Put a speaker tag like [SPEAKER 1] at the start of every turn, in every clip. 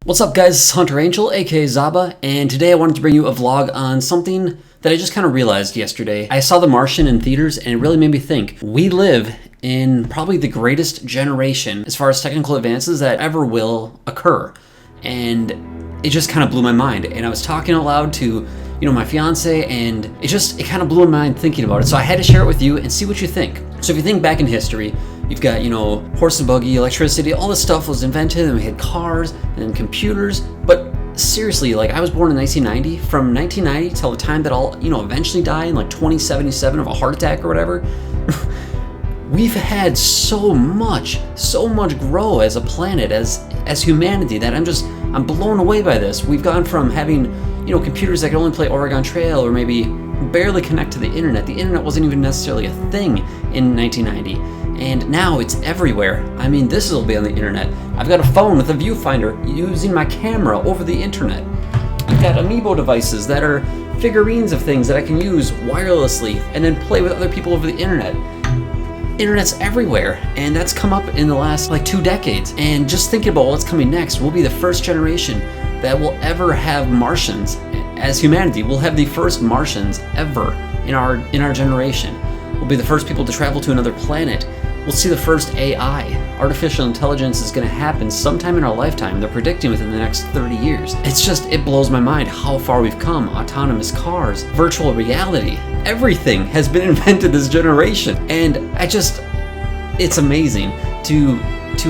[SPEAKER 1] What's up guys, it's Hunter Angel, aka Zaba, and today I wanted to bring you a vlog on something that I just kind of realized yesterday. I saw The Martian in theaters and it really made me think. We live in probably the greatest generation as far as technical advances that ever will occur. And it just kind of blew my mind. And I was talking out loud to, my fiance, and it kind of blew my mind thinking about it. So I had to share it with you and see what you think. So if you think back in history, you've got, horse and buggy, electricity, all this stuff was invented, and we had cars and computers. But seriously, I was born in 1990. From 1990 till the time that I'll, eventually die in 2077 of a heart attack or whatever, we've had so much grow as a planet, as humanity, that I'm blown away by this. We've gone from having, computers that could only play Oregon Trail or maybe barely connect to the internet. The internet wasn't even necessarily a thing in 1990. And now it's everywhere. I mean, this will be on the internet. I've got a phone with a viewfinder using my camera over the internet. I've got Amiibo devices that are figurines of things that I can use wirelessly and then play with other people over the internet. Internet's everywhere, and that's come up in the last 2 decades. And just thinking about what's coming next, we'll be the first generation that will ever have Martians. As humanity, we'll have the first Martians ever in our generation. We'll be the first people to travel to another planet. We'll see the first AI. Artificial intelligence is going to happen sometime in our lifetime. They're predicting within the next 30 years. It blows my mind how far we've come. Autonomous cars, virtual reality, everything has been invented this generation. And it's amazing to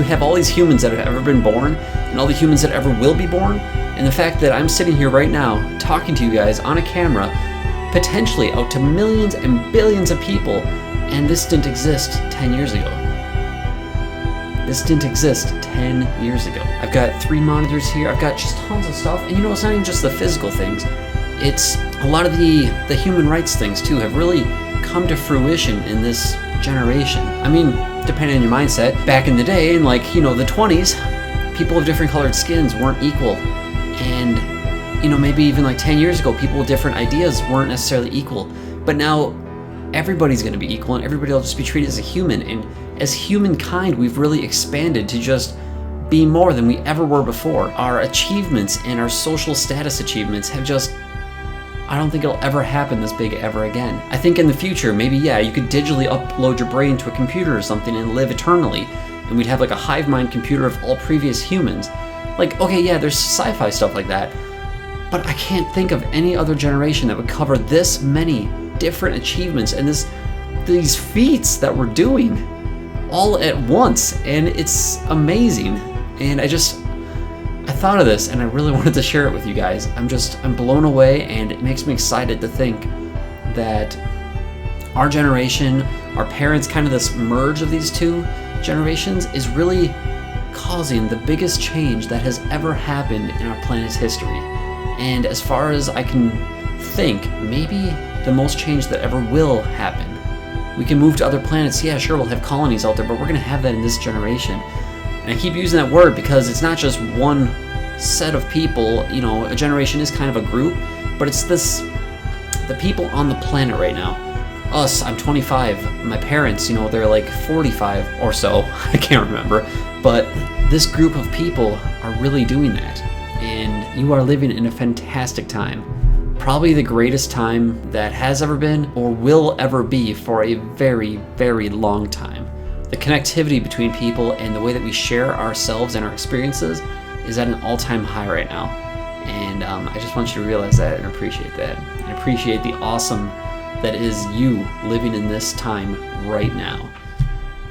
[SPEAKER 1] have all these humans that have ever been born and all the humans that ever will be born. And the fact that I'm sitting here right now talking to you guys on a camera, potentially out to millions and billions of people, and this didn't exist 10 years ago. This didn't exist 10 years ago. I've got 3 monitors here. I've got just tons of stuff. And it's not even just the physical things. It's a lot of the human rights things too have really come to fruition in this generation. I mean, depending on your mindset, back in the day in the 20s, people of different colored skins weren't equal. And maybe even 10 years ago, people with different ideas weren't necessarily equal. But now everybody's going to be equal, and everybody will just be treated as a human. And as humankind, we've really expanded to just be more than we ever were before. Our achievements and our social status achievements have I don't think it'll ever happen this big ever again. I think in the future, maybe, you could digitally upload your brain to a computer or something and live eternally. And we'd have a hive mind computer of all previous humans. There's sci-fi stuff like that. But I can't think of any other generation that would cover this many different achievements and these feats that we're doing all at once, and it's amazing. And I thought of this and I really wanted to share it with you guys. I'm blown away, and it makes me excited to think that our generation, our parents, kind of this merge of these 2 generations is really causing the biggest change that has ever happened in our planet's history. And as far as I can think, maybe the most change that ever will happen. We can move to other planets. Yeah, sure, we'll have colonies out there, but we're going to have that in this generation. And I keep using that word because it's not just one set of people. A generation is kind of a group, but it's the people on the planet right now. Us, I'm 25. My parents, they're 45 or so. I can't remember. But this group of people are really doing that. And you are living in a fantastic time. Probably the greatest time that has ever been or will ever be for a very, very long time. The connectivity between people and the way that we share ourselves and our experiences is at an all-time high right now. And I just want you to realize that and appreciate that. And appreciate the awesome that is you living in this time right now.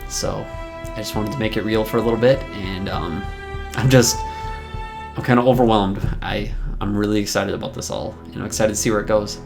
[SPEAKER 1] So I just wanted to make it real for a little bit, and I'm kind of overwhelmed. I'm really excited about this all. Excited to see where it goes.